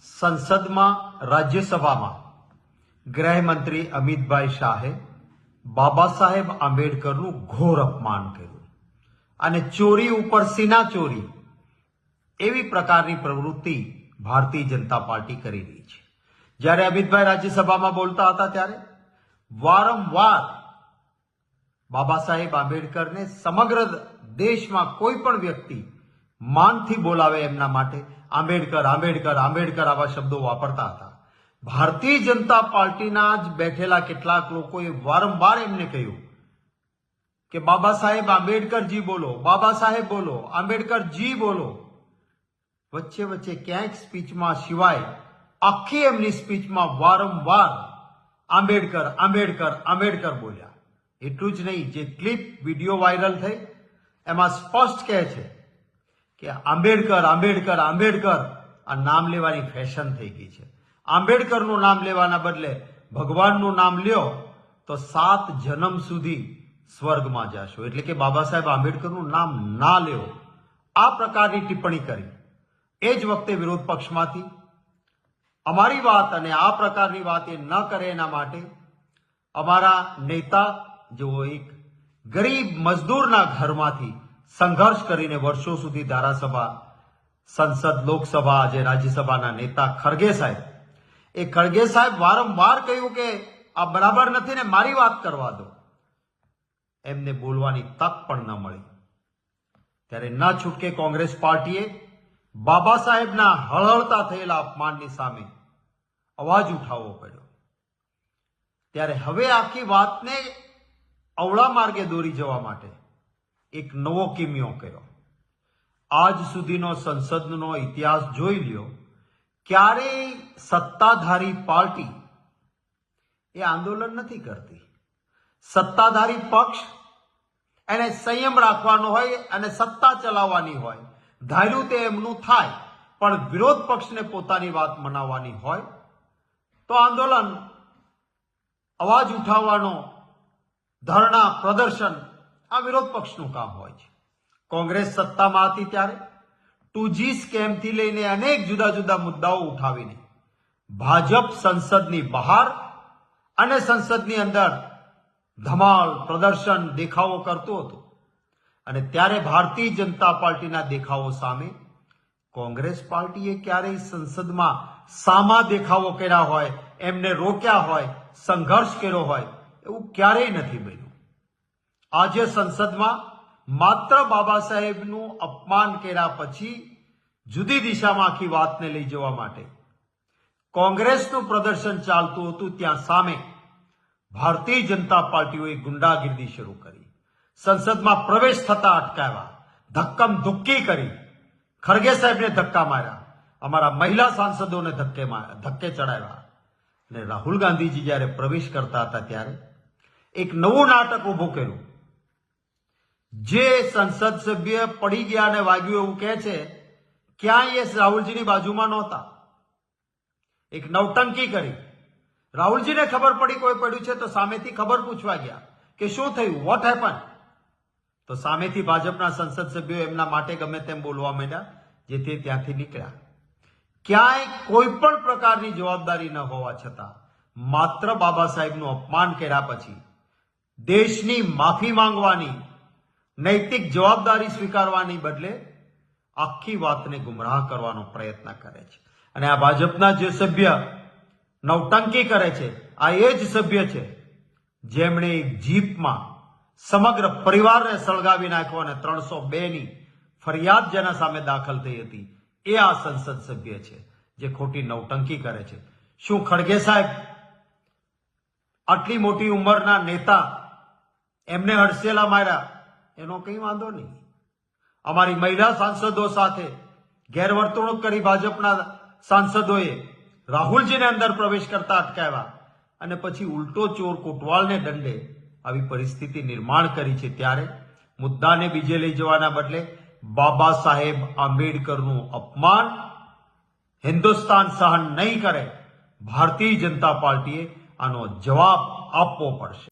સંસદમાં રાજ્યસભામાં ગૃહમંત્રી અમિતભાઈ શાહે બાબા સાહેબ આંબેડકરનું ઘોર અપમાન કર્યું અને ચોરી ઉપર સીના ચોરી એવી પ્રકારની પ્રવૃત્તિ ભારતીય જનતા પાર્ટી કરી રહી છે। જ્યારે અમિતભાઈ રાજ્યસભામાં બોલતા હતા ત્યારે વારંવાર બાબા સાહેબ આંબેડકરને સમગ્ર દેશમાં કોઈ પણ વ્યક્તિ માનથી બોલાવે એમના માટે આંબેડકર આંબેડકર આંબેડકર આવા શબ્દો વાપરતા હતા। ભારતીય જનતા પાર્ટીના જ બેઠેલા કેટલાક લોકોએ વારંવાર એમને કહ્યું કે બાબા સાહેબ આંબેડકરજી બોલો, બાબા સાહેબ બોલો, આંબેડકરજી બોલો। વચ્ચે વચ્ચે ક્યાંક સ્પીચમાં સિવાય આખી એમની સ્પીચમાં વારંવાર આંબેડકર આંબેડકર આંબેડકર બોલ્યા। એટલું જ નહીં, જે ક્લિપ વિડીયો વાયરલ થઈ એમાં સ્પષ્ટ કહે છે કે આંબેડકર આંબેડકર આંબેડકર આ નામ લેવાની ફેશન થઈ ગઈ છે। આંબેડકરનું નામ લેવાના બદલે ભગવાનનું નામ લ્યો તો 7 જન્મ સુધી સ્વર્ગમાં જશો। એટલે કે બાબા સાહેબ આંબેડકરનું નામ ના લ્યો, આ પ્રકારની ટિપ્પણી કરી। એ જ વખતે વિરોધ પક્ષમાંથી અમારી વાત અને આ પ્રકારની વાત એ ન કરે એના માટે અમારા નેતા જેઓ એક ગરીબ મજદૂરના ઘરમાંથી સંઘર્ષ કરીને વર્ષો સુધી ધારાસભા, સંસદ, લોકસભા, આજે રાજ્યસભાના નેતા ખરગે સાહેબ, એ ખરગે સાહેબ વારંવાર કહ્યું કે આ બરાબર નથી ને મારી વાત કરવા દો। એમને બોલવાની તક પણ ન મળી। ત્યારે ન છૂટકે કોંગ્રેસ પાર્ટીએ બાબા સાહેબના હળહળતા થયેલા અપમાનની સામે અવાજ ઉઠાવવો પડ્યો। ત્યારે હવે આખી વાતને અવળા માર્ગે દોરી જવા માટે એક નવો કિમિયો કર્યો। આજ સુધીનો સંસદનો ઇતિહાસ જોઈ લ્યો, ક્યારેય સત્તાધારી પાર્ટી એ આંદોલન નથી કરતી। સત્તાધારી પક્ષ એને સંયમ રાખવાનો હોય અને સત્તા ચલાવવાની હોય, ધાર્યું તે એમનું થાય। પણ વિરોધ પક્ષને પોતાની વાત મનાવવાની હોય તો આંદોલન, અવાજ ઉઠાવવાનો, ધરણા, પ્રદર્શન આ વિરોધ પક્ષનું કામ હોય છે। કોંગ્રેસ સત્તામાં હતી ત્યારે 2G સ્કેમથી લઈને અનેક જુદા જુદા મુદ્દાઓ ઉઠાવીને ભાજપ સંસદની બહાર અને સંસદની અંદર ધમાલ, પ્રદર્શન, દેખાવો કરતું હતું। અને ત્યારે ભારતીય જનતા પાર્ટીના દેખાવો સામે કોંગ્રેસ પાર્ટીએ ક્યારેય સંસદમાં સામા દેખાવો કર્યા હોય, એમને રોક્યા હોય, સંઘર્ષ કર્યો હોય, એવું ક્યારેય નથી બન્યું। આજે સંસદમાં માત્ર બાબા સાહેબનું અપમાન કર્યા પછી જુદી દિશામાં આખી વાતને લઈ જવા માટે કોંગ્રેસનું પ્રદર્શન ચાલતું હતું, ત્યાં સામે ભારતીય જનતા પાર્ટીઓએ ગુંડાગીરી શરૂ કરી, સંસદમાં પ્રવેશ થતા અટકાવ્યા, ધક્કમ ધુક્કી કરી, ખરગે સાહેબને ધક્કા માર્યા, અમારા મહિલા સાંસદોને ધક્કે ચડાવ્યા। અને રાહુલ ગાંધીજી જ્યારે પ્રવેશ કરતા હતા ત્યારે એક નવું નાટક ઊભું કર્યું। જે સંસદ સભ્ય પડી ગયા અને વાગ્યું એવું કહે છે, ક્યાંય એ રાહુલજીની બાજુમાં નહોતા। એક નવટંકી કરી, રાહુલજીને ખબર પડી કોઈ પડ્યું છે તો સામેથી ખબર પૂછવા ગયા કે શું થયું, વોટ હેપન। તો સામેથી ભાજપના સંસદ સભ્યો એમના માટે ગમે તેમ બોલવા માંડ્યા, જેથી ત્યાંથી નીકળ્યા। ક્યાંય કોઈ પણ પ્રકારની જવાબદારી ન હોવા છતાં માત્ર બાબા સાહેબનું અપમાન કર્યા પછી દેશની માફી માંગવાની, નૈતિક જવાબદારી સ્વીકારવાની બદલે આખી વાતને ગુમરાહ કરવાનો પ્રયત્ન કરે છે। અને આ ભાજપના જે સભ્ય નવટંકી કરે છે, આ એ જ સભ્ય છે જેમણે એક જીપમાં સમગ્ર પરિવારને સળગાવી નાખ્યો અને 302ની ફરિયાદ જેના સામે દાખલ થઈ હતી, એ આ સંસદ સભ્ય છે જે ખોટી નવટંકી કરે છે। શું ખડગે સાહેબ આટલી મોટી ઉંમરના નેતા, એમને હડસેલા માર્યા એનો કંઈ વાંધો નહીં। અમારી મહિલા સાંસદો સાથે ગેરવર્તણૂક કરી ભાજપના સાંસદોએ રાહુલજીને અંદર પ્રવેશ કરતા અટકાવ્યા અને પછી ઉલટો ચોર કોટવાલને દંડે આવી પરિસ્થિતિ નિર્માણ કરી છે। ત્યારે મુદ્દાને બીજે લઈ જવાના બદલે બાબા સાહેબ આંબેડકરનું અપમાન હિન્દુસ્તાન સહન નહીં કરે। ભારતીય જનતા પાર્ટીએ આનો જવાબ આપવો પડશે।